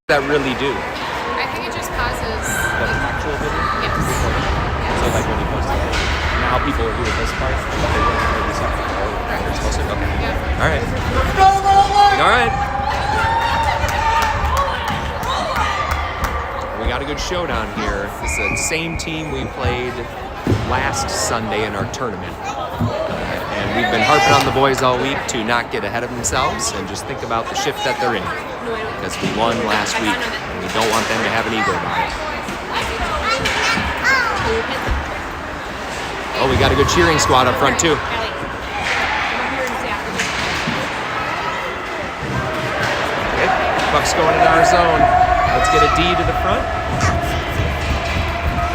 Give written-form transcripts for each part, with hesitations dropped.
that really do? I think it just causes... The actual video? Yes. So like when you post it, now people are doing this part, but they won't do this part. They're supposed to? Okay. Yeah. All right. All right. We got a good showdown here. This is the same team we played last Sunday in our tournament. And we've been harping on the boys all week to not get ahead of themselves and just think about the shift that they're in. Because we won last week, and we don't want them to have an ego about it. Oh, we got a good cheering squad up front, too. Okay, puck's going into our zone. Let's get a D to the front.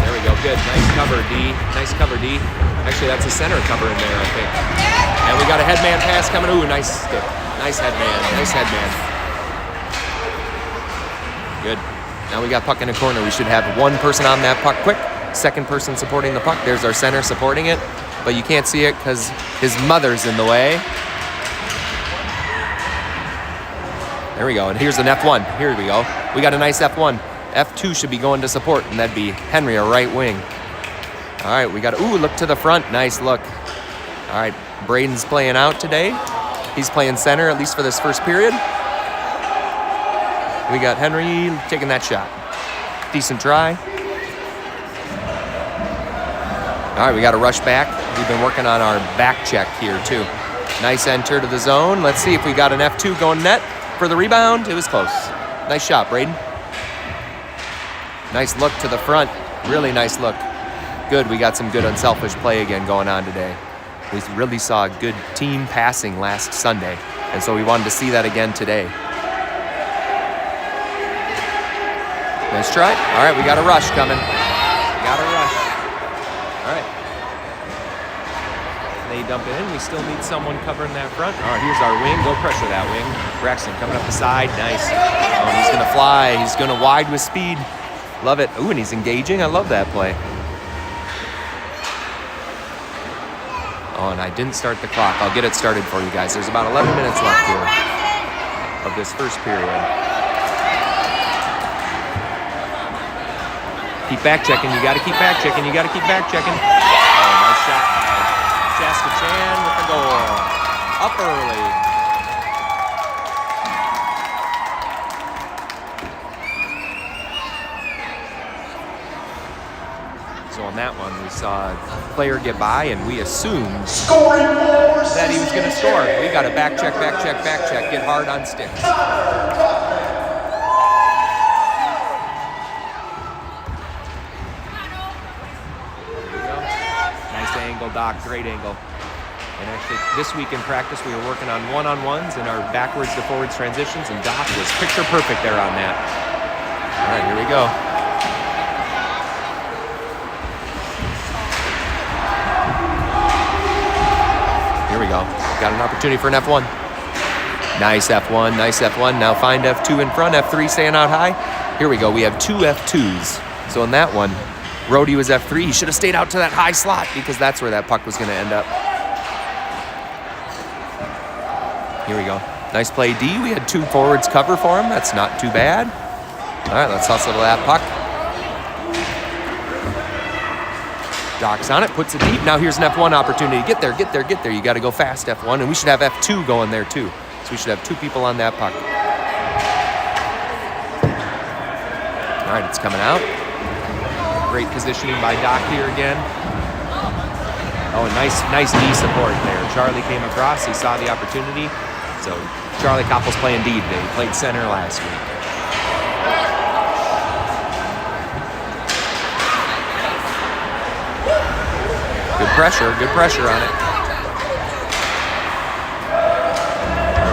There we go, good. Nice cover, D. Nice cover, D. Actually, that's a center cover in there, I think. And we got a headman pass coming. Ooh, nice stick. Nice headman. Nice headman. Good. Now we got puck in the corner. We should have one person on that puck quick. Second person supporting the puck. There's our center supporting it. But you can't see it because his mother's in the way. There we go. And here's an F1. Here we go. We got a nice F1. F2 should be going to support, and that'd be Henry, a right wing. All right, we got, ooh, look to the front. Nice look. All right, Braden's playing out today. He's playing center, at least for this first period. We got Henry taking that shot. Decent try. All right, we got to rush back. We've been working on our back check here, too. Nice enter to the zone. Let's see if we got an F2 going net for the rebound. It was close. Nice shot, Braden. Nice look to the front. Really nice look. Good, we got some good unselfish play again going on today. We really saw good team passing last Sunday, and so we wanted to see that again today. Nice try. All right, we got a rush coming. We got a rush. All right. They dump it in. We still need someone covering that front. All right, here's our wing. Go pressure that wing. Braxton coming up the side. Nice. Oh, and he's going to fly. He's going to wide with speed. Love it. Ooh, and he's engaging. I love that play. Oh, and I didn't start the clock. I'll get it started for you guys. There's about 11 minutes left here of this first period. Keep back checking. You got to keep back checking. You got to keep back checking. Oh, nice shot by Chaska with the goal. Up early. So on that one, we saw a player get by, and we assumed that he was going to score. We got to back check, back check, back check. Get hard on sticks. Doc, great angle. And actually, this week in practice, we were working on one-on-ones and our backwards to forwards transitions, and Doc was picture perfect there on that. All right, here we go. Here we go. Got an opportunity for an F1. Nice F1, nice F1. Now find F2 in front, F3 staying out high. Here we go. We have two F2s. So in that one, Rhodey was F3. He should have stayed out to that high slot because that's where that puck was going to end up. Here we go. Nice play, D. We had two forwards cover for him. That's not too bad. All right, let's hustle to that puck. Doc's on it, puts it deep. Now here's an F1 opportunity. Get there, get there, get there. You got to go fast, F1. And we should have F2 going there, too. So we should have two people on that puck. All right, it's coming out. Great positioning by Doc here again. Oh, nice D support there. Charlie came across. He saw the opportunity. So Charlie Koppel's playing D today. He played center last week. Good pressure on it.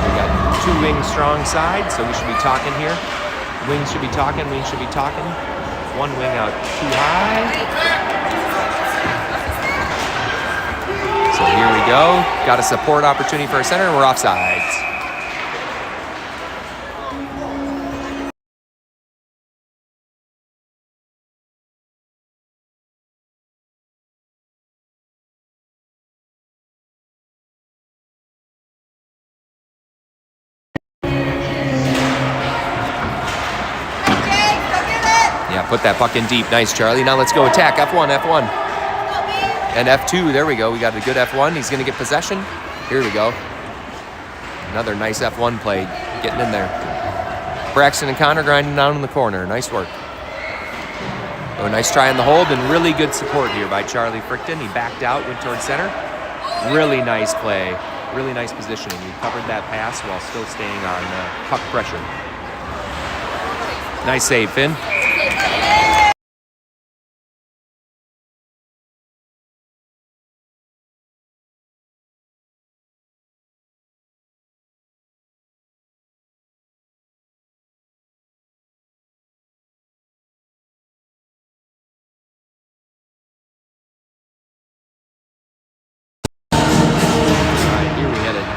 We got two wings strong side, so we should be talking here. Wings should be talking, wings should be talking. One wing out too high. So here we go. Got a support opportunity for our center, and we're offsides. Put that puck in deep. Nice, Charlie. Now let's go attack. F1, F1. And F2, there we go. We got a good F1. He's going to get possession. Here we go. Another nice F1 play, getting in there. Braxton and Connor grinding down in the corner. Nice work. Oh, nice try on the hold, and really good support here by Charlie Frickton. He backed out, went towards center. Really nice play. Really nice positioning. He covered that pass while still staying on puck pressure. Nice save, Finn.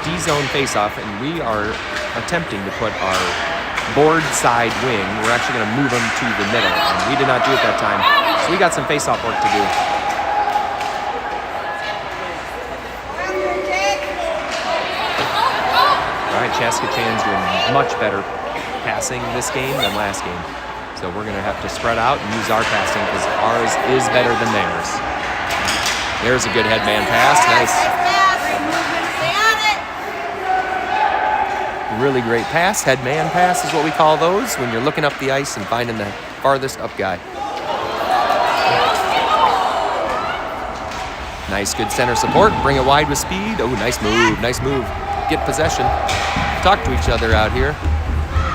D-zone face-off, and we are attempting to put our board side wing. We're actually going to move them to the middle, and we did not do it that time. So we got some face-off work to do. All right, Chaska Chan's doing much better passing this game than last game. So we're going to have to spread out and use our passing because ours is better than theirs. There's a good headman pass. Nice. Really great pass. Head man pass is what we call those when you're looking up the ice and finding the farthest up guy. Nice, good center support. Bring it wide with speed. Oh, nice move. Nice move. Get possession. Talk to each other out here.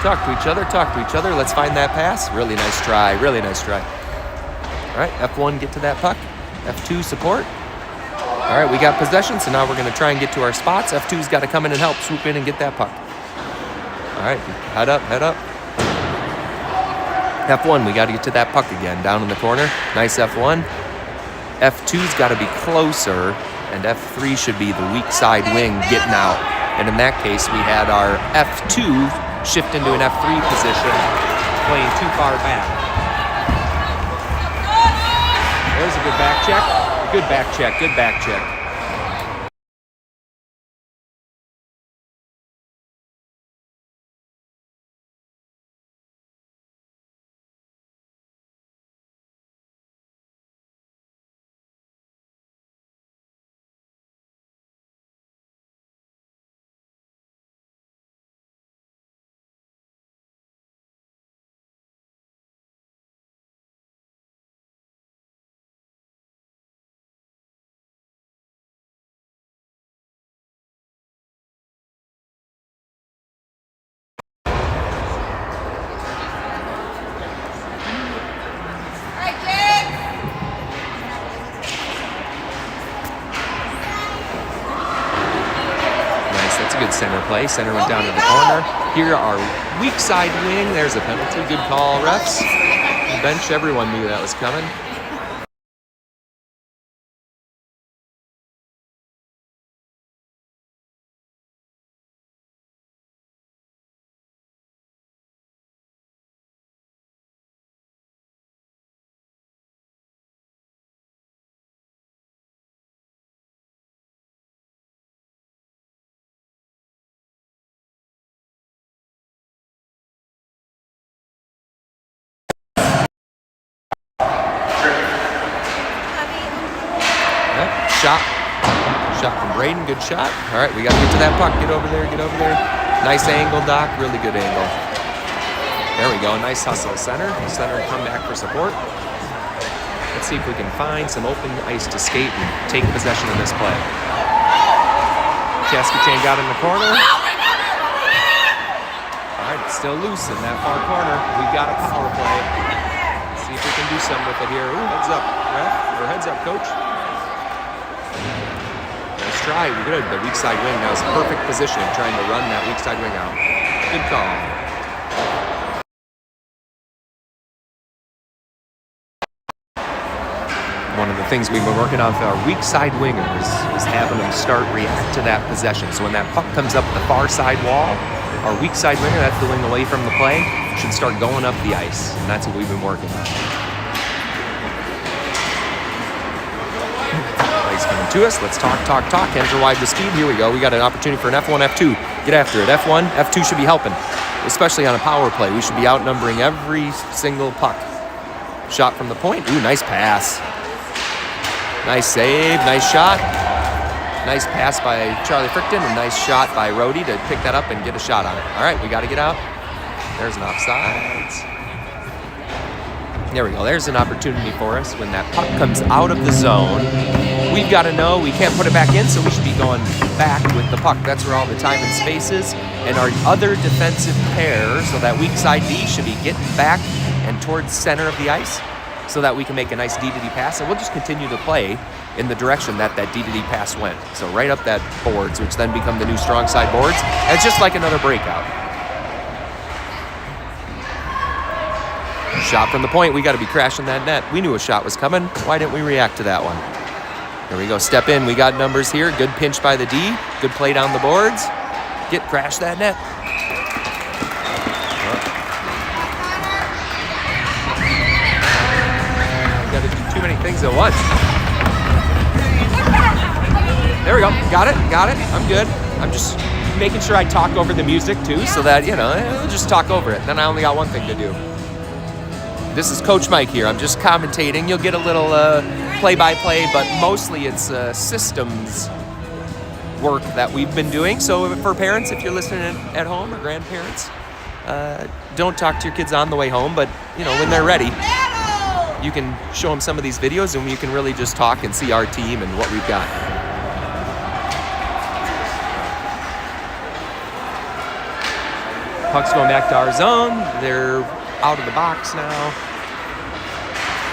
Talk to each other. Talk to each other. Let's find that pass. Really nice try. Really nice try. All right, F1, get to that puck. F2, support. All right, we got possession, so now we're going to try and get to our spots. F2's got to come in and help swoop in and get that puck. All right, head up, head up. F1, we got to get to that puck again, down in the corner. Nice F1. F2's got to be closer, and F3 should be the weak side wing getting out. And in that case, we had our F2 shift into an F3 position, playing too far back. There's a good back check. Good back check, good back check. Good center play. Center went down to the corner. Here our weak side wing. There's a penalty. Good call, refs. The bench, everyone knew that was coming. Shot from Braden, good shot. All right, we got to get to that puck. Get over there, get over there. Nice angle, Doc, really good angle. There we go, nice hustle. Center come back for support. Let's see if we can find some open ice to skate and take possession of this play. Chaska Chain got in the corner. All right, it's still loose in that far corner. We got a power play. See if we can do something with it here. Ooh, heads up, ref, or heads up, coach. Nice try, we're good. The weak side wing now is perfect position trying to run that weak side wing out. Good call. One of the things we've been working on for our weak side wingers is having them react to that possession. So when that puck comes up the far side wall, our weak side winger, that's the wing away from the play, should start going up the ice. And that's what we've been working on. Coming to us. Let's talk. Hands are wide with speed. Here we go. We got an opportunity for an F1, F2. Get after it. F1, F2 should be helping, especially on a power play. We should be outnumbering every single puck. Shot from the point. Ooh, nice pass. Nice save, nice shot. Nice pass by Charlie Frickton, and nice shot by Rhodey to pick that up and get a shot on it. All right, we got to get out. There's an offsides. There we go. There's an opportunity for us when that puck comes out of the zone. We've got to know we can't put it back in, so we should be going back with the puck. That's where all the time and space is. And our other defensive pair, so that weak side D, should be getting back and towards center of the ice so that we can make a nice D to D pass. And we'll just continue to play in the direction that D to D pass went. So right up that boards, which then become the new strong side boards. And it's just like another breakout. Shot from the point. We got to be crashing that net. We knew a shot was coming. Why didn't we react to that one? Here we go. Step in. We got numbers here. Good pinch by the D. Good play down the boards. Crash that net. Got to do too many things at once. There we go. Got it. I'm good. I'm just making sure I talk over the music too, so that, we'll just talk over it. Then I only got one thing to do. This is Coach Mike here. I'm just commentating. You'll get a little play-by-play, but mostly it's systems work that we've been doing. So for parents, if you're listening at home, or grandparents, don't talk to your kids on the way home, but when they're ready, you can show them some of these videos, and you can really just talk and see our team and what we've got. Puck's going back to our zone. They're out of the box now.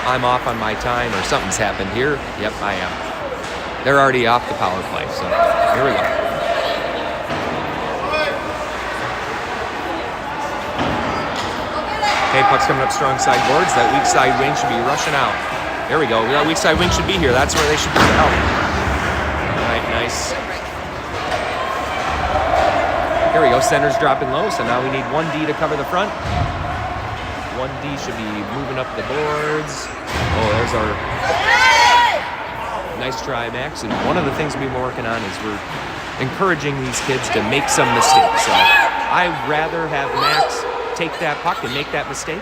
I'm off on my time, or something's happened here. Yep, I am. They're already off the power play, so here we go. Okay, puck's coming up strong side boards. That weak side wing should be rushing out. There we go. That weak side wing should be here. That's where they should be out. All right, nice. Here we go. Center's dropping low, so now we need 1D to cover the front. 1D should be moving up the boards. Oh, there's our nice try, Max. And one of the things we've been working on is we're encouraging these kids to make some mistakes. So I'd rather have Max take that puck and make that mistake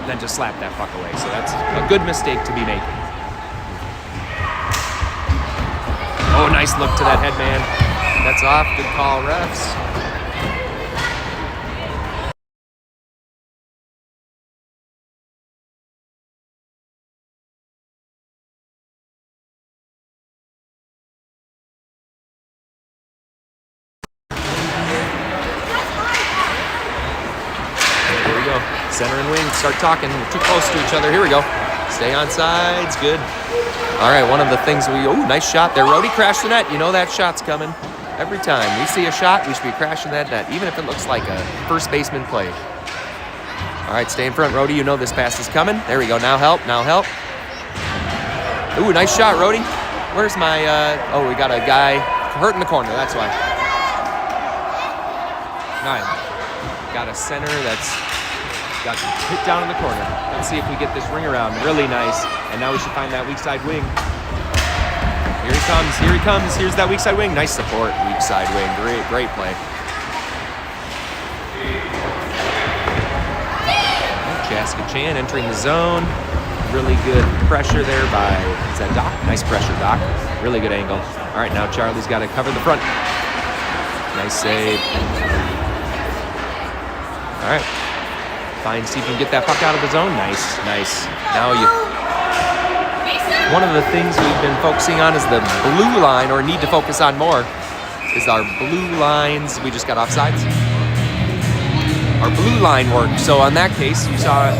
than just slap that puck away. So that's a good mistake to be making. Oh, nice look to that headman. That's off. Good call, refs. Center and wing, start talking. We're too close to each other. Here we go. Stay on sides. Good. All right, one of the things nice shot there. Rhodey crashed the net. You know that shot's coming. Every time we see a shot, we should be crashing that net, even if it looks like a first baseman play. All right, stay in front, Rhodey. You know this pass is coming. There we go. Now help. Ooh, nice shot, Rhodey. Where's my, we got a guy hurt in the corner. That's why. All right. Got a center that's got hit down in the corner. Let's see if we get this ring around. Really nice. And now we should find that weak side wing. Here he comes. Here's that weak side wing. Nice support, weak side wing. Great play. Chaska Chan entering the zone. Really good pressure there by, is that Doc? Nice pressure, Doc. Really good angle. All right, now Charlie's got to cover the front. Nice save. All right. Fine, see if you can get that puck out of the zone. Nice. Now one of the things we've been focusing on is the blue line, or need to focus on more, is our blue lines. We just got offsides. Our blue line work. So on that case, you saw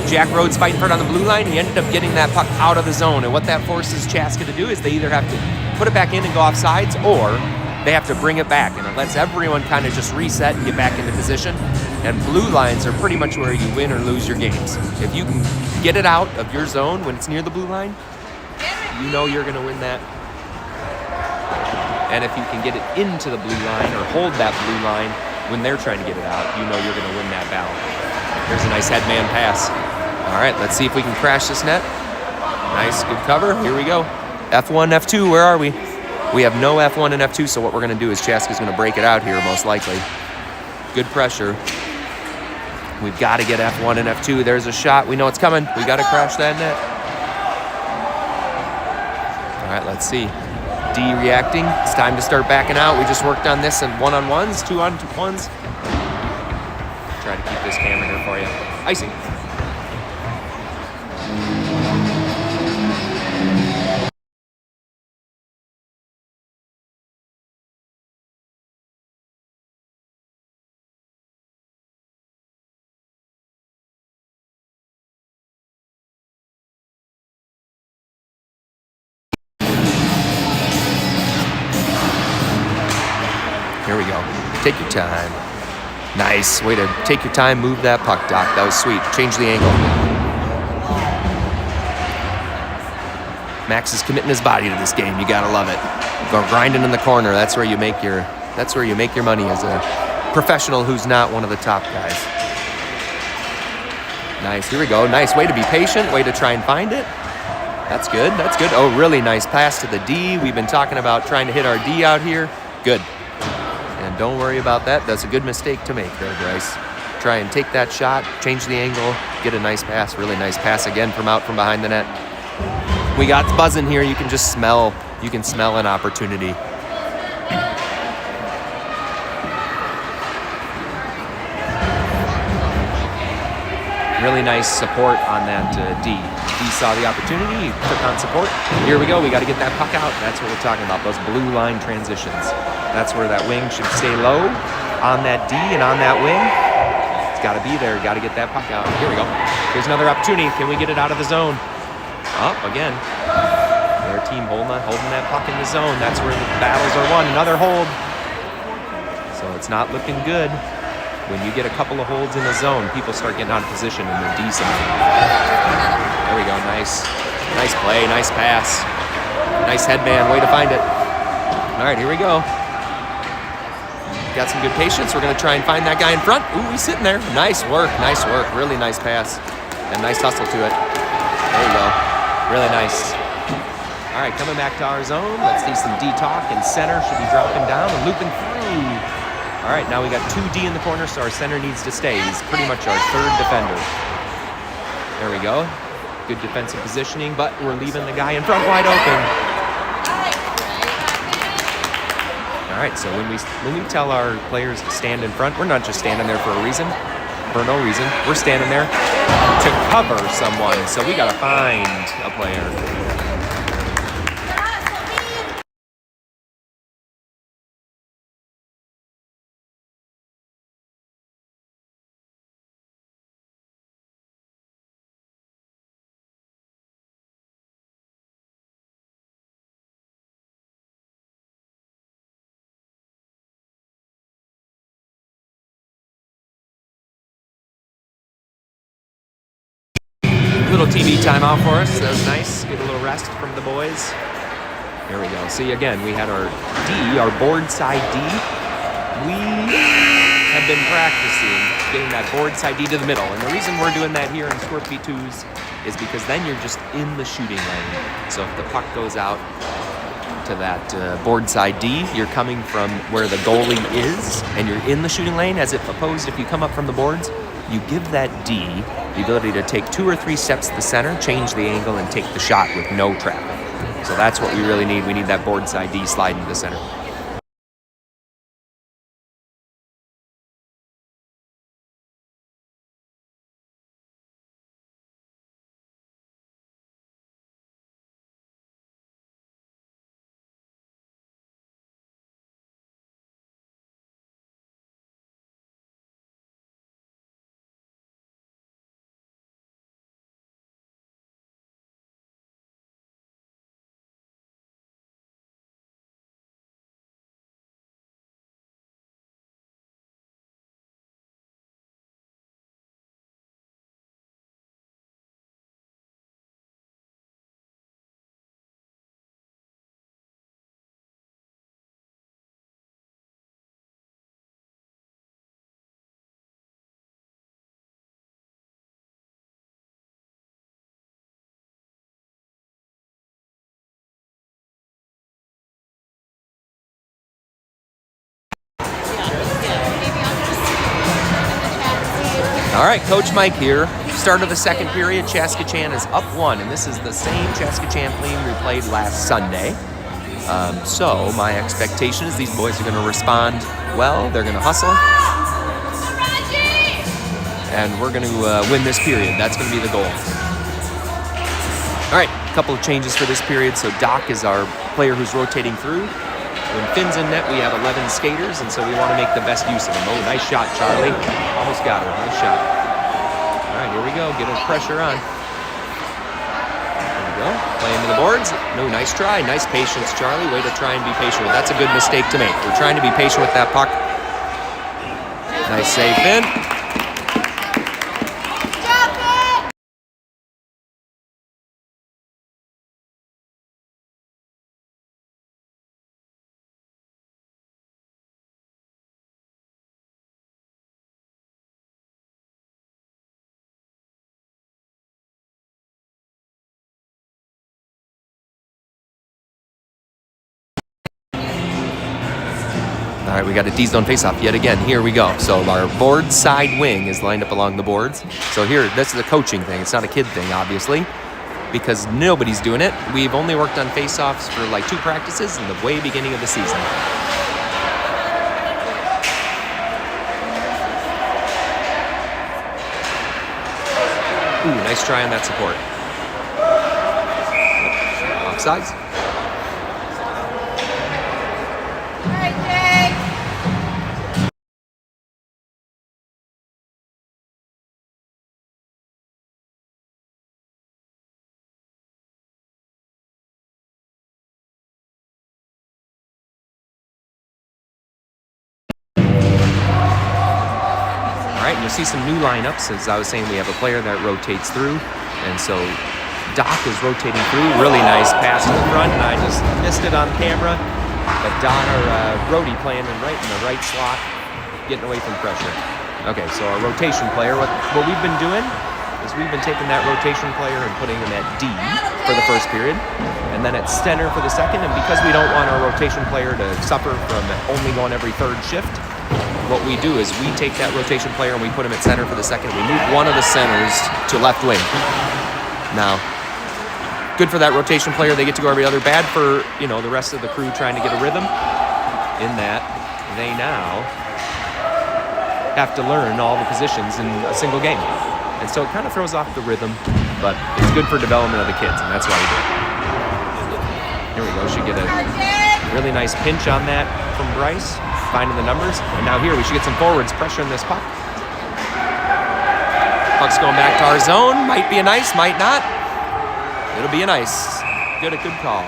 Jack Rhodes fighting for it on the blue line. He ended up getting that puck out of the zone. And what that forces Chaska to do is they either have to put it back in and go offsides, or they have to bring it back, and it lets everyone kind of just reset and get back into position. And blue lines are pretty much where you win or lose your games. If you can get it out of your zone when it's near the blue line, you know you're going to win that. And if you can get it into the blue line or hold that blue line when they're trying to get it out, you know you're going to win that battle. There's a nice headman pass. All right, let's see if we can crash this net. Nice, good cover. Here we go. F1, F2, where are we? We have no F1 and F2, so what we're going to do is Chaska's going to break it out here, most likely. Good pressure. We've got to get F1 and F2. There's a shot. We know it's coming. We got to crash that net. All right, let's see. D reacting. It's time to start backing out. We just worked on this in one-on-ones, two-on-ones. Try to keep this camera here for you. Icing. Here we go. Take your time. Nice. Way to take your time, move that puck, Doc. That was sweet. Change the angle. Max is committing his body to this game. You gotta love it. Go grinding in the corner. That's where you make your money as a professional who's not one of the top guys. Nice. Here we go. Nice. Way to be patient. Way to try and find it. That's good. That's good. Oh, really nice pass to the D. We've been talking about trying to hit our D out here. Good. And don't worry about that. That's a good mistake to make there, Bryce. Try and take that shot, change the angle, get a nice pass. Really nice pass again from out from behind the net. We got buzzing here. You can just smell. You can smell an opportunity. Really nice support on that D. D saw the opportunity, he took on support. Here we go, we gotta get that puck out. That's what we're talking about, those blue line transitions. That's where that wing should stay low on that D and on that wing. It's gotta be there, gotta get that puck out. Here we go. Here's another opportunity. Can we get it out of the zone? Up again. Their team holding that puck in the zone. That's where the battles are won. Another hold. So it's not looking good. When you get a couple of holds in the zone, people start getting out of position in the D zone. There we go, nice. Nice play, nice pass. Nice headman, way to find it. All right, here we go. Got some good patience. We're gonna try and find that guy in front. Ooh, he's sitting there. Nice work, really nice pass. And nice hustle to it. There you go, really nice. All right, coming back to our zone. Let's see some D talk, and center should be dropping down and looping through. All right, now we got 2D in the corner, so our center needs to stay. He's pretty much our third defender. There we go. Good defensive positioning, but we're leaving the guy in front wide open. All right, so when we tell our players to stand in front, we're not just standing there for a reason, for no reason. We're standing there to cover someone, so we gotta find a player. Little TV timeout for us. That was nice. Get a little rest from the boys. Here we go. See, again, we had our D, our board side D. We have been practicing getting that board side D to the middle. And the reason we're doing that here in Squirt V2s is because then you're just in the shooting lane. So if the puck goes out to that board side D, you're coming from where the goalie is, and you're in the shooting lane. As if opposed, if you come up from the boards, you give that D the ability to take 2 or 3 steps to the center, change the angle, and take the shot with no traffic. So that's what we really need. We need that board side D sliding to the center. All right, Coach Mike here. Start of the second period, Chaska-Chan is up 1, and this is the same Chaska-Chan team we played last Sunday. So my expectation is these boys are going to respond well. They're going to hustle, and we're going to win this period. That's going to be the goal. All right, a couple of changes for this period. So Doc is our player who's rotating through. When Finn's in net, we have 11 skaters, and so we want to make the best use of them. Oh, nice shot, Charlie. Almost got her. Nice shot. All right, here we go. Get a pressure on. There we go. Play into the boards. No, nice try. Nice patience, Charlie. Way to try and be patient. That's a good mistake to make. We're trying to be patient with that puck. Nice save, Finn. All right, we got a D-zone face-off yet again. Here we go. So our board side wing is lined up along the boards. So here, this is a coaching thing. It's not a kid thing, obviously, because nobody's doing it. We've only worked on face-offs for like 2 practices in the way beginning of the season. Ooh, nice try on that support. Offsides. All right, you'll see some new lineups. As I was saying, we have a player that rotates through, and so Doc is rotating through. Really nice pass to the front, and I just missed it on camera. But Brody playing right in the right slot, getting away from pressure. Okay, so our rotation player, what we've been doing is we've been taking that rotation player and putting him at D for the first period, and then at center for the second. And because we don't want our rotation player to suffer from only going every third shift, what we do is we take that rotation player and we put him at center for the second. We move one of the centers to left wing. Now, good for that rotation player. They get to go every other. Bad for, the rest of the crew trying to get a rhythm in that they now have to learn all the positions in a single game. And so it kind of throws off the rhythm, but it's good for development of the kids, and that's why we do it. Here we go. Should get a really nice pinch on that from Bryce, finding the numbers. And now here we should get some forwards pressuring this puck. Puck's going back to our zone. Might be a nice, might not. It'll be a nice. Good call.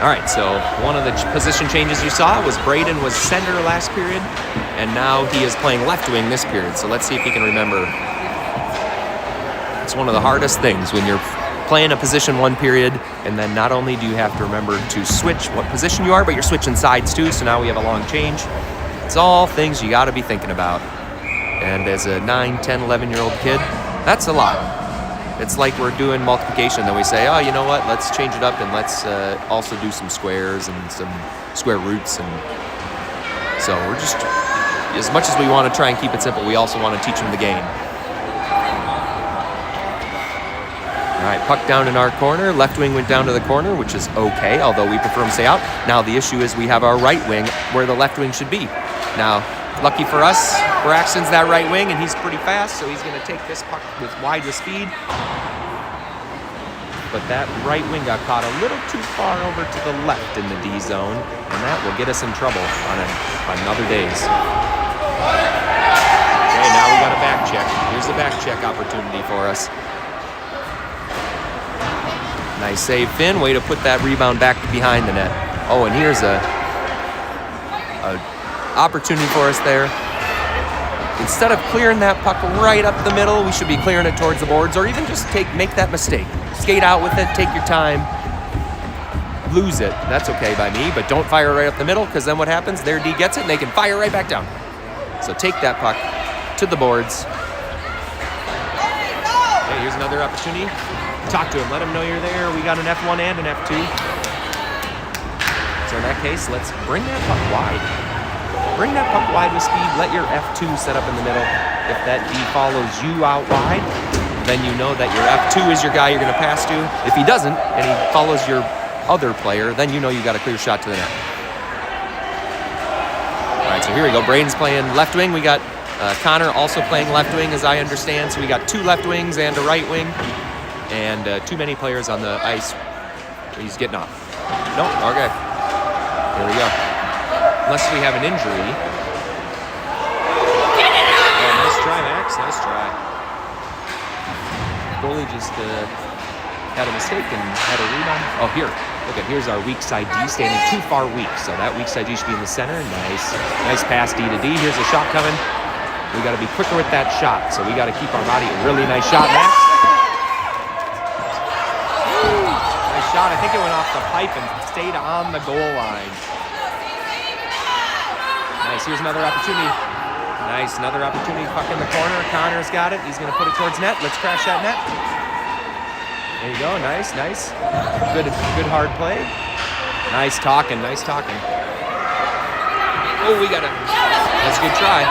All right, so one of the position changes you saw was Braden was center last period, and now he is playing left wing this period. So let's see if he can remember. It's one of the hardest things when you're playing a position one period, and then not only do you have to remember to switch what position you are, but you're switching sides too, so now we have a long change. It's all things you got to be thinking about. And as a 9, 10, 11-year-old kid, that's a lot. It's like we're doing multiplication, then we say, oh, you know what, let's change it up and let's also do some squares and some square roots. And so we're just, as much as we want to try and keep it simple, we also want to teach them the game. All right, puck down in our corner. Left wing went down to the corner, which is okay, although we prefer him to stay out. Now the issue is we have our right wing where the left wing should be. Now, lucky for us, Braxton's that right wing, and he's pretty fast, so he's going to take this puck with wide speed. But that right wing got caught a little too far over to the left in the D zone, and that will get us in trouble on another days. Okay, now we got a back check. Here's the back check opportunity for us. Nice save, Finn. Way to put that rebound back behind the net. Oh, and here's a opportunity for us there. Instead of clearing that puck right up the middle, we should be clearing it towards the boards, or even just make that mistake. Skate out with it, take your time, lose it. That's okay by me, but don't fire right up the middle, because then what happens? Their D gets it, and they can fire right back down. So take that puck to the boards. Okay, here's another opportunity. Talk to him, let him know you're there. We got an F1 and an F2. So in that case, let's bring that puck wide. Bring that puck wide with speed. Let your F2 set up in the middle. If that D follows you out wide, then you know that your F2 is your guy you're going to pass to. If he doesn't, and he follows your other player, then you know you got a clear shot to the net. All right, so here we go. Braden's playing left wing. We got Connor also playing left wing, as I understand. So we got 2 left wings and a right wing. And too many players on the ice. He's getting off. No, okay. Here we go. Unless we have an injury. Oh, nice try, Max. Nice try. Goalie just had a mistake and had a rebound. Oh, here. Look at, here's our weak side D standing too far weak. So that weak side D should be in the center. Nice pass D to D. Here's a shot coming. We got to be quicker with that shot. So we got to keep our body. Really nice shot, Max. Nice shot. I think it went off the pipe and stayed on the goal line. Nice, here's another opportunity. Nice, another opportunity. Puck in the corner. Connor's got it. He's going to put it towards net. Let's crash that net. There you go. Nice. Good hard play. Nice talking. Oh, we got it. That's a good try.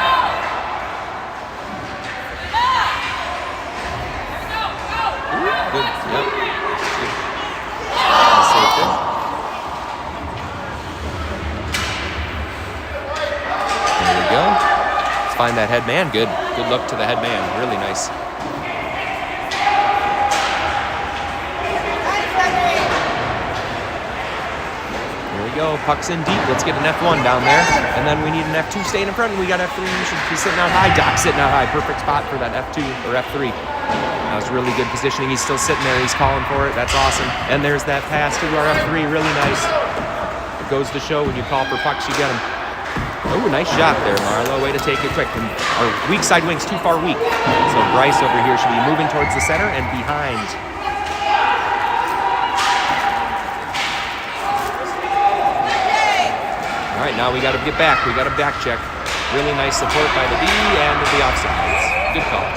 Ooh, good. Yep. Good. Saved it. Go. Let's find that head man. Good look to the head man. Really nice. Here we go. Puck's in deep. Let's get an F1 down there. And then we need an F2 staying in front. And we got F3. We should be sitting out high. Doc sitting out high. Perfect spot for that F2 or F3. That was really good positioning. He's still sitting there. He's calling for it. That's awesome. And there's that pass to our F3. Really nice. It goes to show when you call for pucks, you get them. Oh, nice shot there, Marlo. Way to take it quick. And our weak side wing's too far weak. So Bryce over here should be moving towards the center and behind. All right, now we got to get back. We got to back check. Really nice support by the D and the offsides. Good call.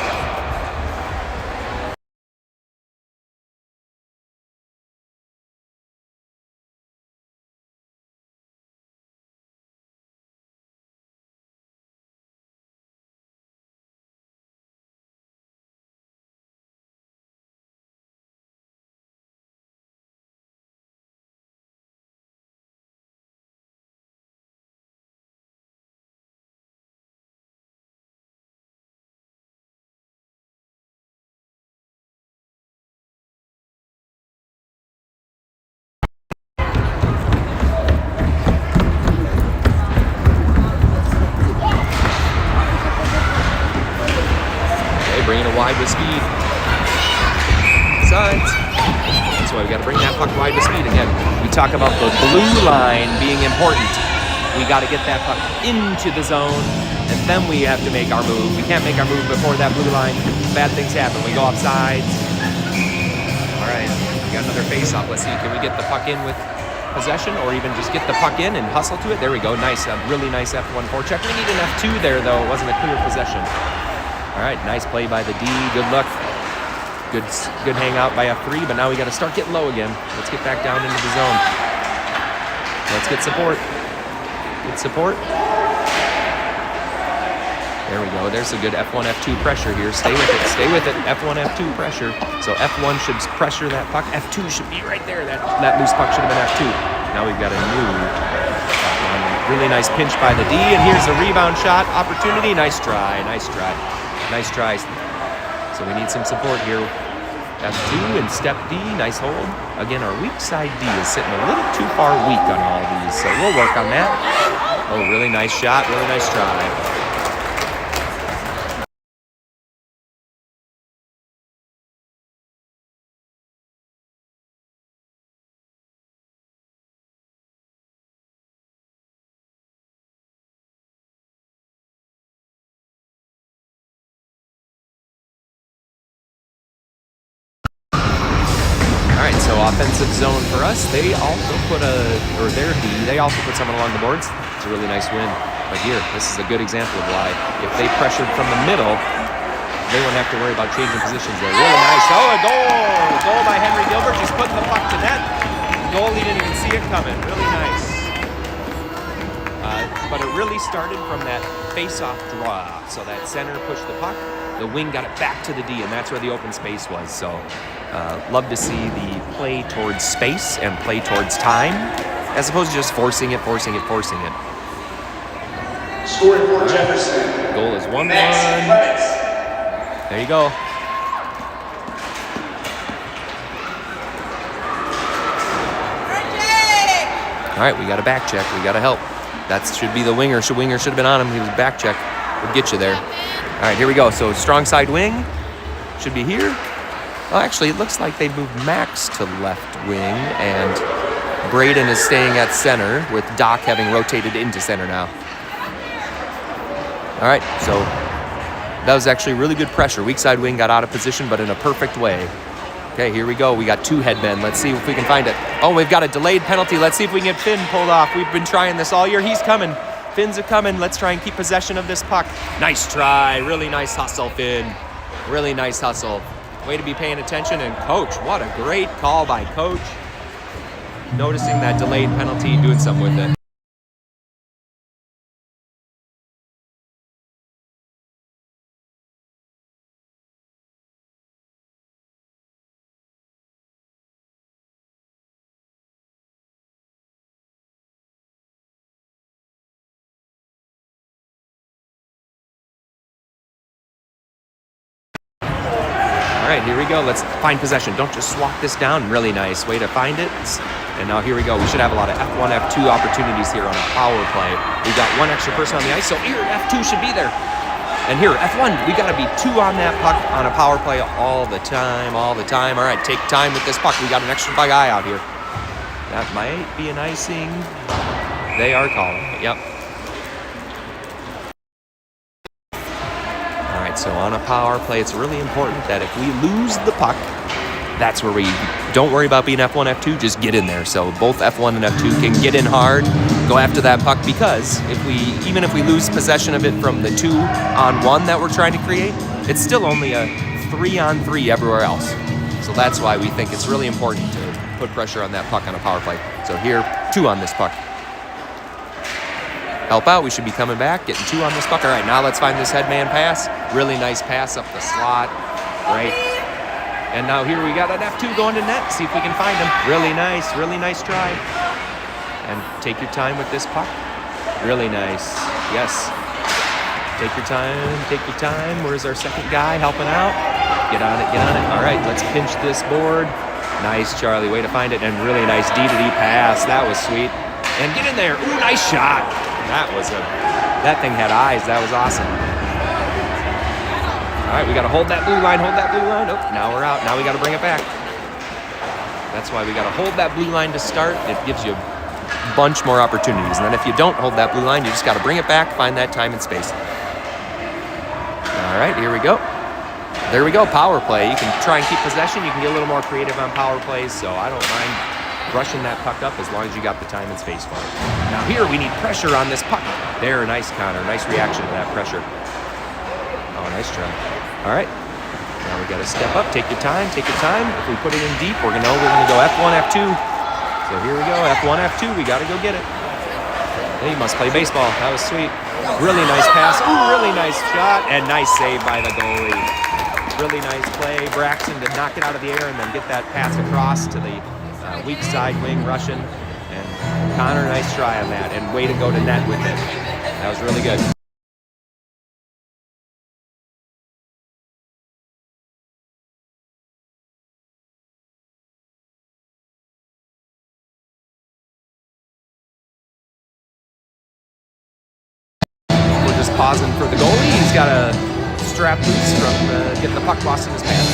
Bringing it wide with speed. Sides. That's why we got to bring that puck wide with speed. Again, we talk about the blue line being important. We got to get that puck into the zone, and then we have to make our move. We can't make our move before that blue line. Bad things happen. We go off sides. All right, we got another face-off. Let's see, can we get the puck in with possession, or even just get the puck in and hustle to it? There we go. Nice, a really nice F1 forecheck. We need an F2 there, though. It wasn't a clear possession. All right, nice play by the D. Good luck. Good hangout by F3, but now we got to start getting low again. Let's get back down into the zone. Let's get support. Good support. There we go. There's a good F1, F2 pressure here. Stay with it. Stay with it. F1, F2 pressure. So F1 should pressure that puck. F2 should be right there. That loose puck should have been F2. Now we've got a new really nice pinch by the D, and here's a rebound shot opportunity. Nice try. Nice try. Nice tries. So we need some support here. F2 and step D, nice hold. Again, our weak side D is sitting a little too far weak on all these, so we'll work on that. Oh, really nice shot, really nice try. offensive zone for us. They also put they also put someone along the boards. It's a really nice win. But here, this is a good example of why if they pressured from the middle, they wouldn't have to worry about changing positions there. Really nice. Oh, a goal! Goal by Henry Gilbert. Just putting the puck to net. Goalie didn't even see it coming. Really nice. But it really started from that face-off draw. So that center pushed the puck. The wing got it back to the D, and that's where the open space was. So love to see the play towards space and play towards time, as opposed to just forcing it. Scoring for Jefferson. Goal is 1-1. There you go. All right, we got a back check. We got to help. That should be the winger. Winger should have been on him. He was back check. Would get you there. All right, here we go. So strong side wing should be here. Oh, actually, it looks like they moved Max to left wing, and Braden is staying at center with Doc having rotated into center now. All right, so that was actually really good pressure. Weak side wing got out of position, but in a perfect way. Okay, here we go. We got 2 headmen. Let's see if we can find it. Oh, we've got a delayed penalty. Let's see if we can get Finn pulled off. We've been trying this all year. He's coming. Finn's a coming. Let's try and keep possession of this puck. Nice try. Really nice hustle, Finn. Really nice hustle. Way to be paying attention. And Coach, what a great call by Coach. Noticing that delayed penalty, doing something with it. All right, here we go. Let's find possession. Don't just swap this down. Really nice way to find it. And now here we go. We should have a lot of F1, F2 opportunities here on a power play. We've got 1 extra person on the ice, so here, F2 should be there. And here, F1, we got to be 2 on that puck on a power play all the time. All right, take time with this puck. We got an extra guy out here. That might be an icing. They are calling it, yep. So on a power play, it's really important that if we lose the puck, that's where we don't worry about being F1, F2, just get in there. So both F1 and F2 can get in hard, go after that puck, because even if we lose possession of it from the 2-on-1 that we're trying to create, it's still only a 3-on-3 everywhere else. So that's why we think it's really important to put pressure on that puck on a power play. So here, 2 on this puck. Help out, we should be coming back, getting 2 on this puck. All right, now let's find this headman pass. Really nice pass up the slot. Great. And now here we got an F2 going to net. See if we can find him. Really nice try. And take your time with this puck. Really nice. Yes. Take your time. Where's our second guy helping out? Get on it. All right, let's pinch this board. Nice, Charlie, way to find it. And really nice D-to-D pass. That was sweet. And get in there. Ooh, nice shot. That thing had eyes. That was awesome. All right, we got to hold that blue line. Oh, now we're out. Now we got to bring it back. That's why we got to hold that blue line to start. It gives you a bunch more opportunities. And then if you don't hold that blue line, you just got to bring it back, find that time and space. All right, here we go. There we go, power play. You can try and keep possession. You can get a little more creative on power plays, so I don't mind brushing that puck up as long as you got the time and space for it. Now here we need pressure on this puck. There, nice Connor. Nice reaction to that pressure. Oh, nice try. All right. Now we got to step up. Take your time. If we put it in deep, we're gonna go F1, F2. So here we go, F1, F2. We got to go get it. He must play baseball. That was sweet. Really nice pass. Ooh, really nice shot. And nice save by the goalie. Really nice play. Braxton to knock it out of the air and then get that pass across to the weak side wing Russian. And Connor, nice try on that. And way to go to net with it. That was really good. We're just pausing for the goalie. He's got a strap loose from getting the puck lost in his pants.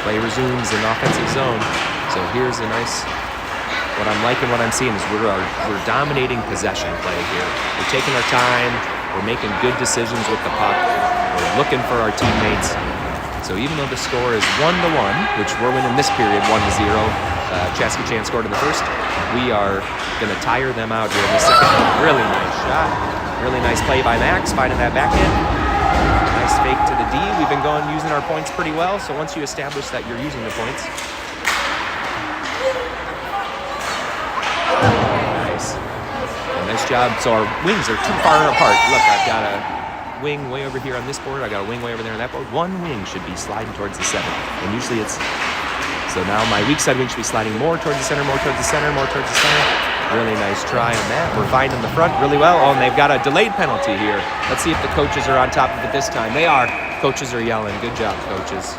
Play resumes in offensive zone. So here's a nice, what I'm liking, what I'm seeing is we're dominating possession play here. We're taking our time. We're making good decisions with the puck. We're looking for our teammates. So even though the score is 1-1, which we're winning this period 1-0, Chaska scored in the first, we are going to tire them out here in the second. Really nice shot. Really nice play by Max, finding that backhand. Nice fake to the D. We've been using our points pretty well, so once you establish that you're using the points. Nice. Nice job. So our wings are too far apart. Look, I've got a wing way over here on this board. I got a wing way over there on that board. One wing should be sliding towards the center. And usually it's... So now my weak side wing should be sliding more towards the center, more towards the center, more towards the center. Really nice try on that. We're finding the front really well. Oh, and they've got a delayed penalty here. Let's see if the coaches are on top of it this time. They are. Coaches are yelling. Good job, coaches.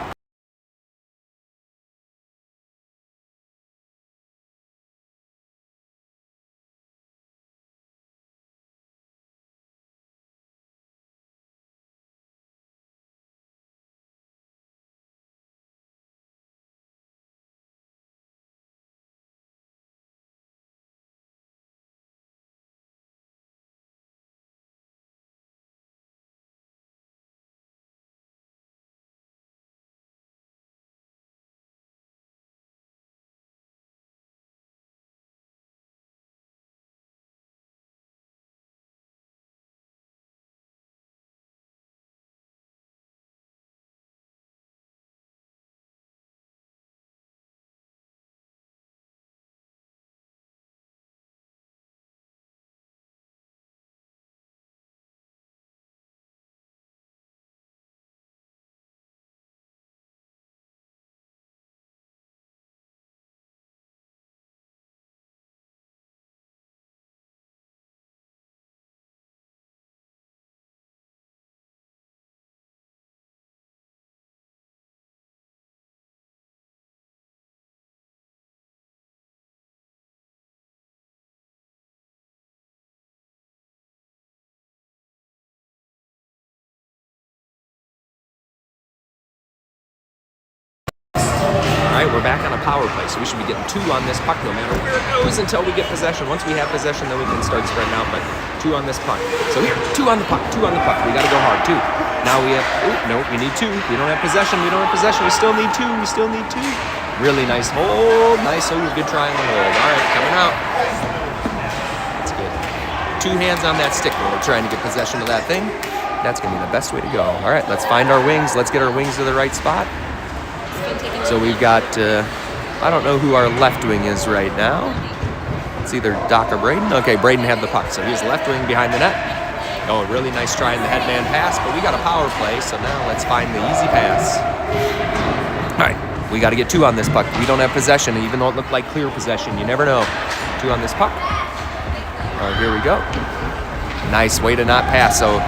We're back on a power play, so we should be getting 2 on this puck no matter where it goes until we get possession. Once we have possession, then we can start spreading out, but 2 on this puck. So here, 2 on the puck, 2 on the puck. We got to go hard, 2. Now we have, no, we need 2. We don't have possession, we don't have possession. We still need 2, we still need 2. Really nice hold, nice hold, good try on the hold. All right, coming out. That's good. 2 hands on that stick when we're trying to get possession of that thing. That's going to be the best way to go. All right, let's find our wings. Let's get our wings to the right spot. So we've got, I don't know who our left wing is right now. It's either Doc or Braden. Okay, Braden had the puck, so he's left wing behind the net. Oh, really nice try in the headman pass, but we got a power play, so now let's find the easy pass. All right, we got to get 2 on this puck. We don't have possession, even though it looked like clear possession. You never know. 2 on this puck. All right, here we go. Nice way to not pass. So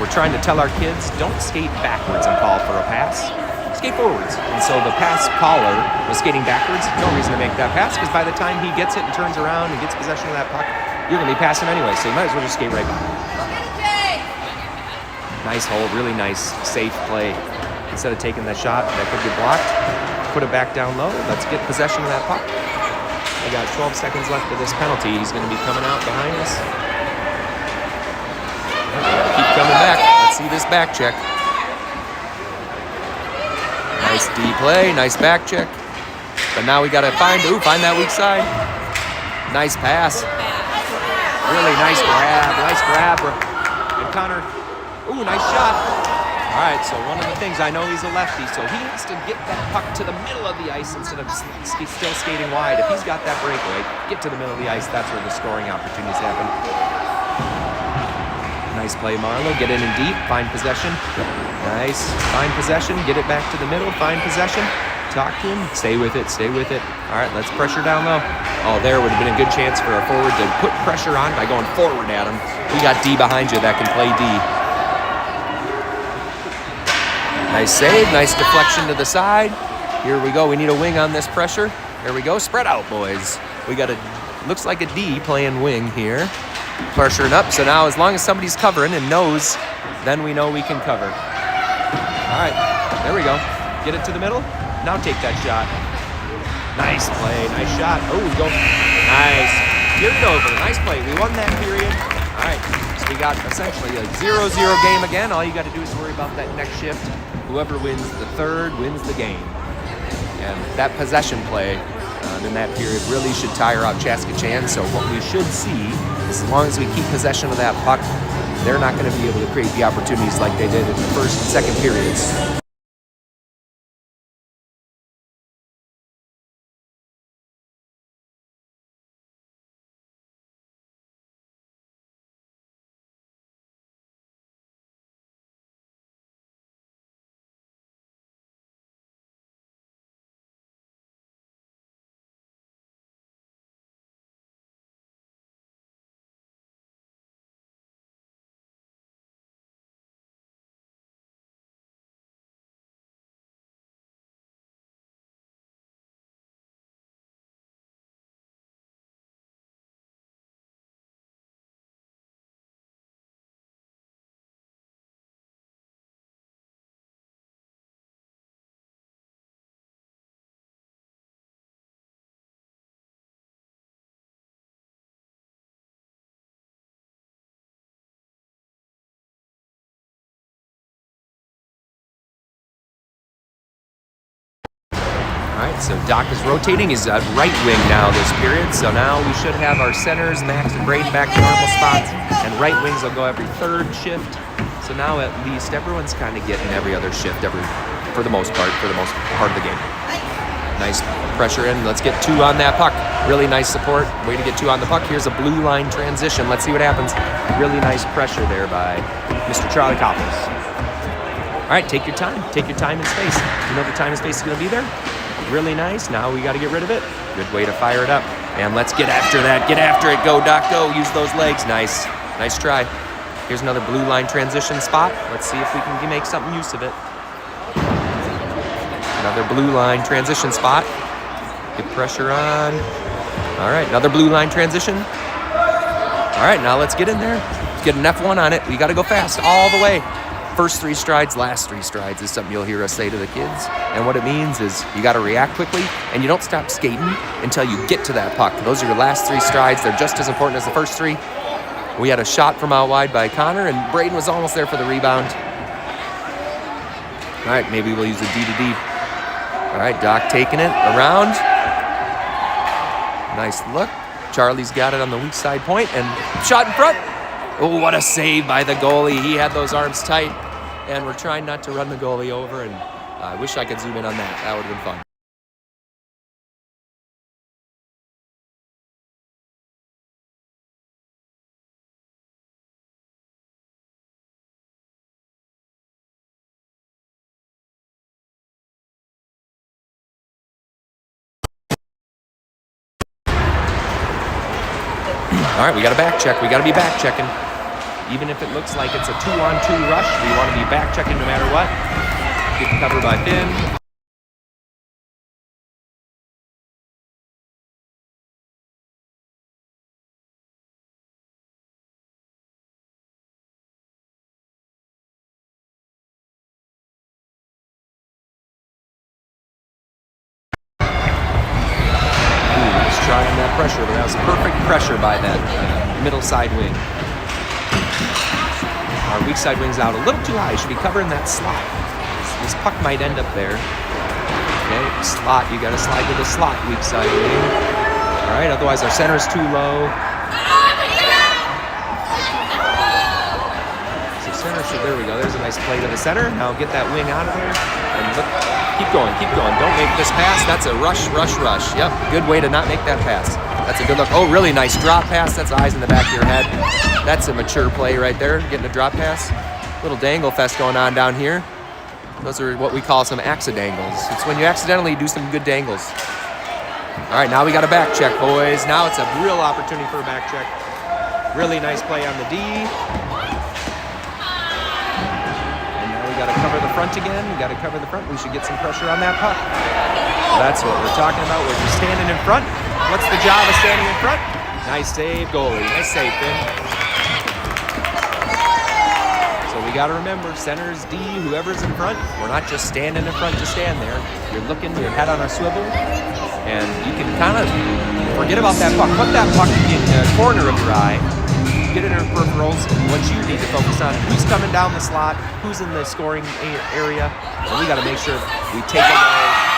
we're trying to tell our kids, don't skate backwards and call for a pass. Skate forwards. And so the pass caller was skating backwards. No reason to make that pass, because by the time he gets it and turns around and gets possession of that puck, you're going to be passing anyway, so you might as well just skate right by. Nice hold, really nice, safe play. Instead of taking that shot that could get blocked, put it back down low. Let's get possession of that puck. We got 12 seconds left of this penalty. He's going to be coming out behind us. Keep coming back. Let's see this back check. Nice D play, nice back check. But now we got to find that weak side. Nice pass. Really nice grab. And Connor, nice shot. All right, so one of the things, I know he's a lefty, so he has to get that puck to the middle of the ice instead of still skating wide. If he's got that breakaway, get to the middle of the ice, that's where the scoring opportunities happen. Nice play, Marlo. Get in and deep, find possession. Nice, find possession, get it back to the middle, find possession. Talk to him, stay with it. All right, let's pressure down low. Oh, there would have been a good chance for a forward to put pressure on by going forward at him. We got D behind you that can play D. Nice save, nice deflection to the side. Here we go, we need a wing on this pressure. There we go, spread out, boys. We got looks like a D playing wing here. Pressuring up, so now as long as somebody's covering and knows, then we know we can cover. All right, there we go. Get it to the middle. Now take that shot. Nice play, nice shot. Oh, we go. Nice. Carried over. Nice play. We won that period. All right, we got essentially a 0-0 game again. All you got to do is worry about that next shift. Whoever wins the third wins the game. And that possession play in that period really should tire out Chaska Chan. So what we should see is as long as we keep possession of that puck, they're not going to be able to create the opportunities like they did in the first and second periods. All right, so Doc is rotating. He's at right wing now this period. So now we should have our centers, Max and Braden, back to normal spots. And right wings will go every third shift. So now at least everyone's kind of getting every other shift for the most part of the game. Nice pressure in. Let's get 2 on that puck. Really nice support. Way to get 2 on the puck. Here's a blue line transition. Let's see what happens. Really nice pressure there by Mr. Charlie Copples. All right, take your time. Take your time and space. You know the time and space is going to be there? Really nice. Now we got to get rid of it. Good way to fire it up. And let's get after that. Get after it. Go, Doc, go. Use those legs. Nice. Nice try. Here's another blue line transition spot. Let's see if we can make something use of it. Another blue line transition spot. Get pressure on. All right, another blue line transition. All right, now let's get in there. Let's get an F1 on it. We got to go fast all the way. First 3 strides, last 3 strides is something you'll hear us say to the kids. And what it means is you got to react quickly, and you don't stop skating until you get to that puck. Those are your last 3 strides. They're just as important as the first 3. We had a shot from out wide by Connor, and Braden was almost there for the rebound. All right, maybe we'll use a D to D. All right, Doc taking it around. Nice look. Charlie's got it on the weak side point, and shot in front. Oh, what a save by the goalie. He had those arms tight, and we're trying not to run the goalie over, and I wish I could zoom in on that. That would have been fun. All right, we got to back check. We got to be back checking. Even if it looks like it's a 2-on-2 rush, we want to be back checking no matter what. Good cover by Finn. Trying that pressure, but that was perfect pressure by that middle side wing. Our weak side wing's out a little too high. Should be covering that slot. This puck might end up there. Okay, slot. You got to slide to the slot, weak side wing. All right, otherwise our center's too low. So center should, there we go. There's a nice play to the center. Now get that wing out of there. And look, keep going, keep going. Don't make this pass. That's a rush, rush, rush. Yep, good way to not make that pass. That's a good look. Oh, really nice drop pass. That's eyes in the back of your head. That's a mature play right there, getting a drop pass. Little dangle fest going on down here. Those are what we call some accidangles. It's when you accidentally do some good dangles. All right, now we got a back check, boys. Now it's a real opportunity for a back check. Really nice play on the D. We got to cover the front again. We got to cover the front. We should get some pressure on that puck. That's what we're talking about. We're just standing in front. What's the job of standing in front? Nice save, goalie. Nice save, Finn. So we got to remember, centers, D, whoever's in front, we're not just standing in front to stand there. You're looking, your head on a swivel, and you can kind of forget about that puck. Put that puck in the corner of your eye. get in her peripherals, and what you need to focus on, who's coming down the slot, who's in the scoring area, and we got to make sure we take away.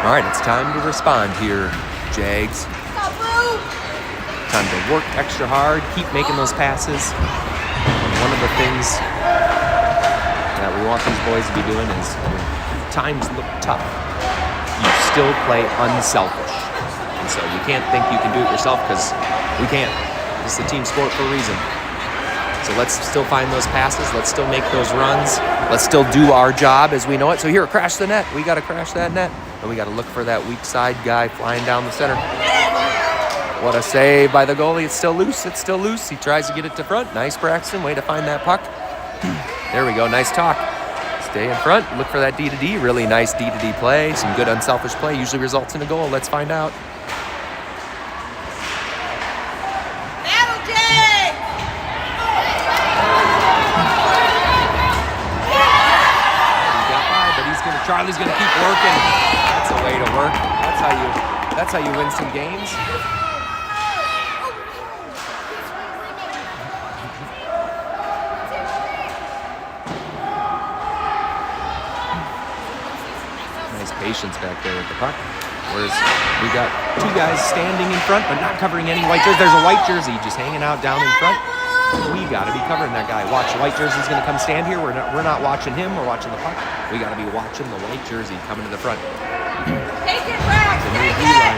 All right, it's time to respond here, Jags. Time to work extra hard, keep making those passes. And one of the things that we want these boys to be doing is when times look tough, you still play unselfish. And so you can't think you can do it yourself, because we can't. This is a team sport for a reason. So let's still find those passes. Let's still make those runs. Let's still do our job as we know it. So here, crash the net. We got to crash that net. And we got to look for that weak side guy flying down the center. What a save by the goalie. It's still loose. It's still loose. He tries to get it to front. Nice, Braxton. Way to find that puck. There we go. Nice talk. Stay in front. Look for that D-to-D. Really nice D-to-D play. Some good unselfish play. Usually results in a goal. Let's find out. Charlie's gonna keep working. That's a way to work. That's how you win some games. Nice patience back there with the puck. Whereas we got two guys standing in front but not covering any white jerseys. There's a white jersey just hanging out down in front. We got to be covering that guy. Watch, the white jersey's going to come stand here. We're not watching him. We're watching the puck. We got to be watching the white jersey coming to the front. Take it back. Take it.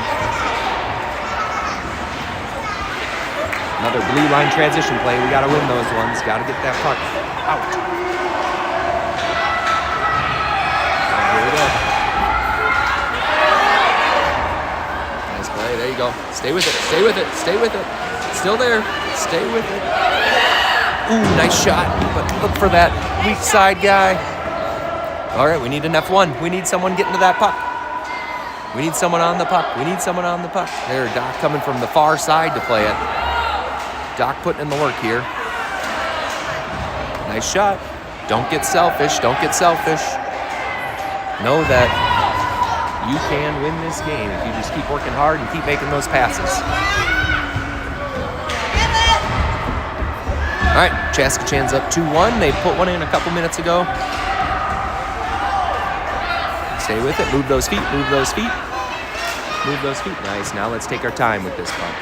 Another blue line transition play. We got to win those ones. Got to get that puck out. Here we go. Nice play. There you go. Stay with it. Stay with it. Stay with it. Still there. Stay with it. Ooh, nice shot. But look for that weak side guy. All right, we need an F1. We need someone getting to that puck. We need someone on the puck. We need someone on the puck. There, Doc coming from the far side to play it. Doc putting in the work here. Nice shot. Don't get selfish. Don't get selfish. Know that you can win this game if you just keep working hard and keep making those passes. All right, Chaska Chan's up 2-1. They put one in a couple minutes ago. Stay with it. Move those feet. Move those feet. Move those feet. Nice. Now let's take our time with this puck.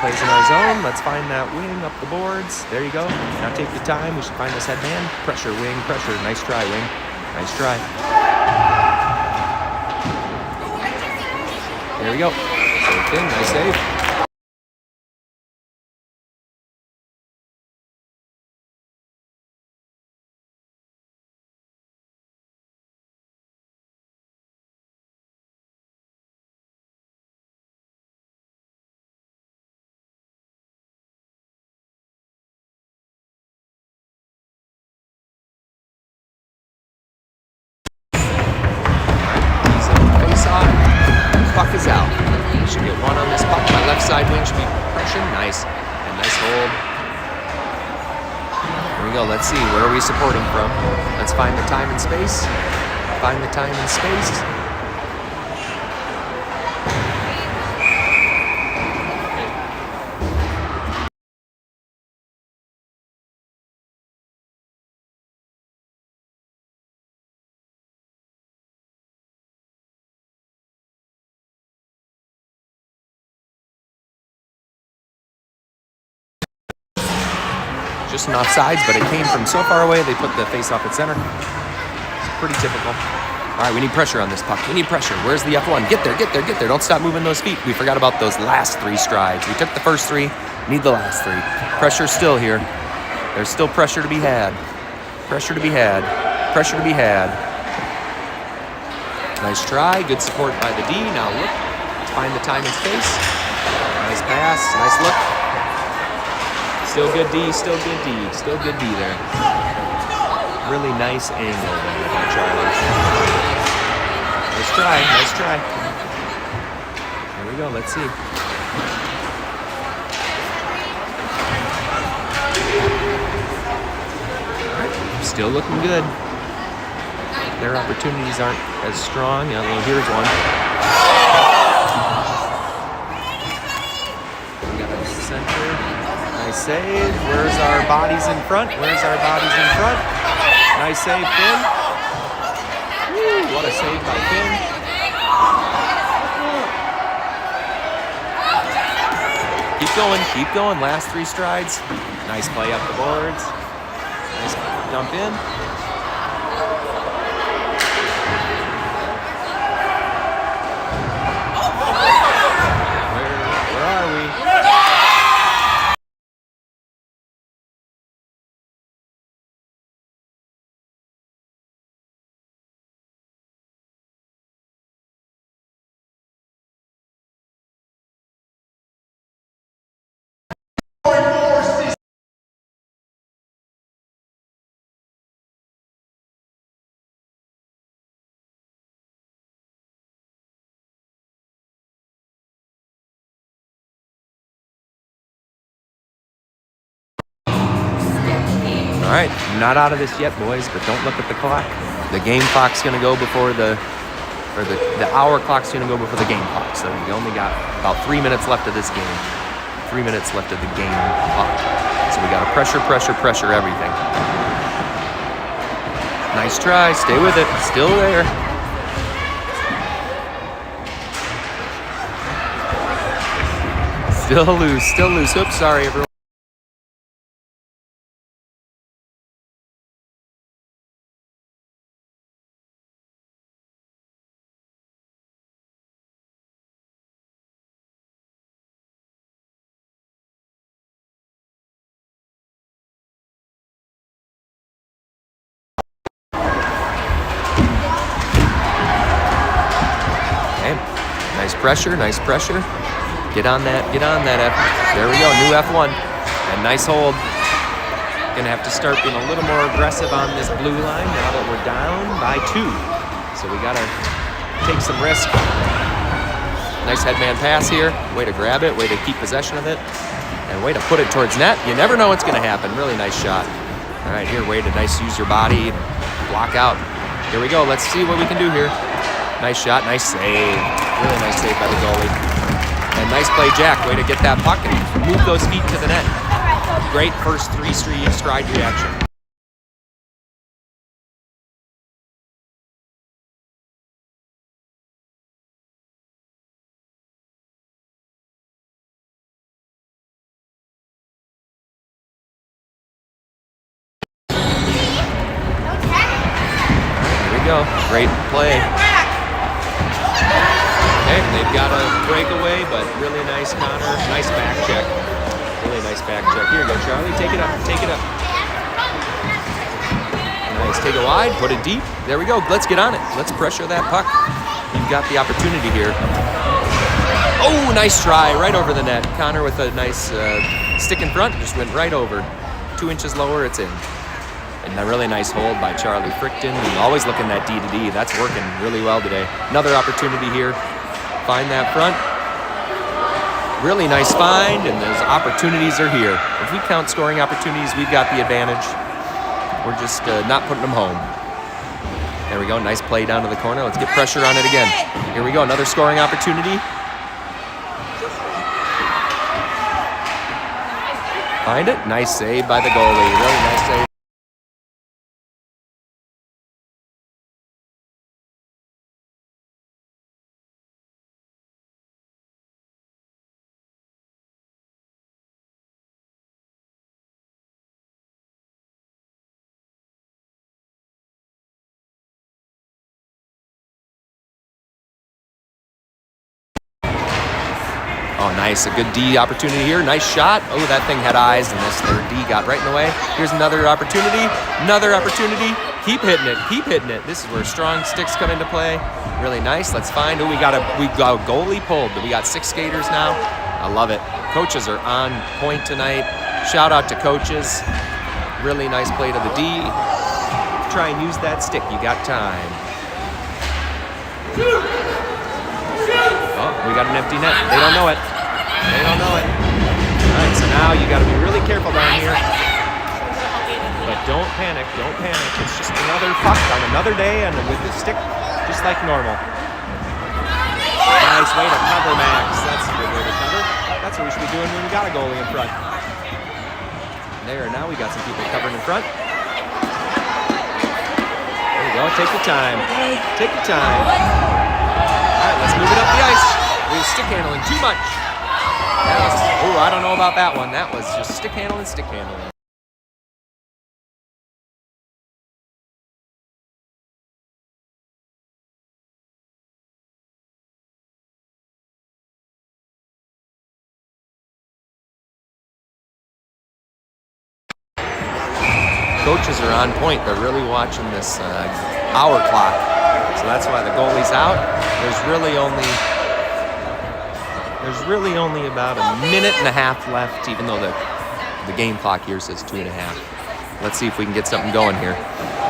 Plays in our zone. Let's find that wing up the boards. There you go. Now take the time. We should find this headman. Pressure, wing, pressure. Nice try, wing. Nice try. There we go. Save thing. Nice save. Puck is out. Should get one on this puck. My left side wing should be pressure. Nice. And nice hold. Here we go. Let's see. Where are we supporting from? Let's find the time and space. Find the time and space. Just an offsides, but it came from so far away, they put the face off at center. It's pretty typical. All right, we need pressure on this puck. We need pressure. Where's the F1? Get there, get there, get there. Don't stop moving those feet. We forgot about those last 3 strides. We took the first 3, need the last 3. Pressure's still here. There's still pressure to be had. Pressure to be had. Pressure to be had. Nice try. Good support by the D. Now look. Let's find the time and space. Nice pass. Nice look. Still good D, still good D, still good D there. Really nice angle there by Charlie. Nice try, nice try. Here we go, let's see. All right, still looking good. Their opportunities aren't as strong. Well, here's one. We got a center. Nice save. Where's our bodies in front? Where's our bodies in front? Nice save, Finn. Woo, what a save by Finn. Keep going. Last 3 strides. Nice play up the boards. Nice dump in. Where are we? All right, not out of this yet, boys, but don't look at the clock. The game clock's gonna go before the hour clock's gonna go before the game clock. So we only got about 3 minutes left of this game. 3 minutes left of the game clock. So we gotta pressure everything. Nice try, stay with it, still there. Still loose. Oops, sorry everyone. Nice pressure. Get on that F. There we go, new F1. And nice hold. Gonna have to start being a little more aggressive on this blue line now that we're down by 2. So we gotta take some risk. Nice headman pass here. Way to grab it, way to keep possession of it. And way to put it towards net. You never know what's gonna happen. Really nice shot. All right, here, way to use your body and block out. Here we go, let's see what we can do here. Nice shot, nice save. Really nice save by the goalie. And nice play, Jack. Way to get that puck and move those feet to the net. Great first 3 stride reaction. Here we go. Great play. Okay, they've got a breakaway, but really nice, Connor. Nice back check. Really nice back check. Here you go, Charlie. Take it up. Nice. Take it wide. Put it deep. There we go. Let's get on it. Let's pressure that puck. You've got the opportunity here. Oh, nice try. Right over the net. Connor with a nice stick in front. Just went right over. 2 inches lower, it's in. And a really nice hold by Charlie Frickton. Always looking that D-to-D. That's working really well today. Another opportunity here. Find that front. Really nice find, and those opportunities are here. If we count scoring opportunities, we've got the advantage. We're just not putting them home. There we go, nice play down to the corner. Let's get pressure on it again. Here we go, another scoring opportunity. Find it, nice save by the goalie. Really nice save. Oh, nice. A good D opportunity here. Nice shot. Oh, that thing had eyes, and this third D got right in the way. Here's another opportunity. Another opportunity. Keep hitting it. Keep hitting it. This is where strong sticks come into play. Really nice. Let's find. Oh, we got a goalie pulled. We got 6 skaters now. I love it. Coaches are on point tonight. Shout out to coaches. Really nice play to the D. try and use that stick. You got time. Oh, we got an empty net. They don't know it. They don't know it. All right, so now you got to be really careful down here. But don't panic. Don't panic. It's just another puck on another day, and with the stick, just like normal. Nice way to cover, Max. That's a good way to cover. That's what we should be doing when we got a goalie in front. There, now we got some people covering in front. There you go. Take your time. Take your time. All right, let's move it up the ice. We were stick handling too much. Oh, I don't know about that one. That was just stick handling, stick handling. Coaches are on point. They're really watching this hour clock. So that's why the goalie's out. There's really only about a minute and a half left, even though the game clock here says 2.5. Let's see if we can get something going here.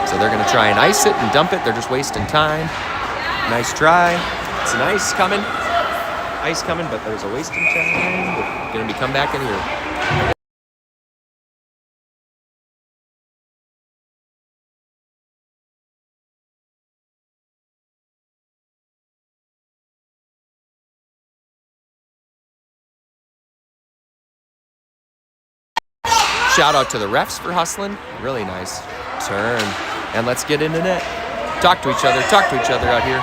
So they're going to try and ice it and dump it. They're just wasting time. Nice try. It's an ice coming. Ice coming, but there's a wasting time. We're going to be come back in here. Shout out to the refs for hustling. Really nice turn. And let's get into net. Talk to each other out here.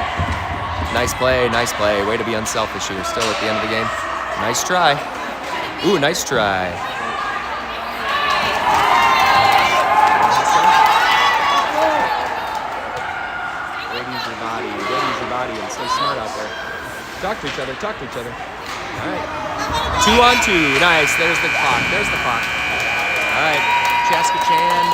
Nice play, nice play. Way to be unselfish here. Still at the end of the game. Nice try. Ooh, nice try. Way to use your body. Way to use your body and stay smart out there. Talk to each other, talk to each other. All right. 2-on-2. Nice. There's the clock. There's the clock. All right, Chaska Chan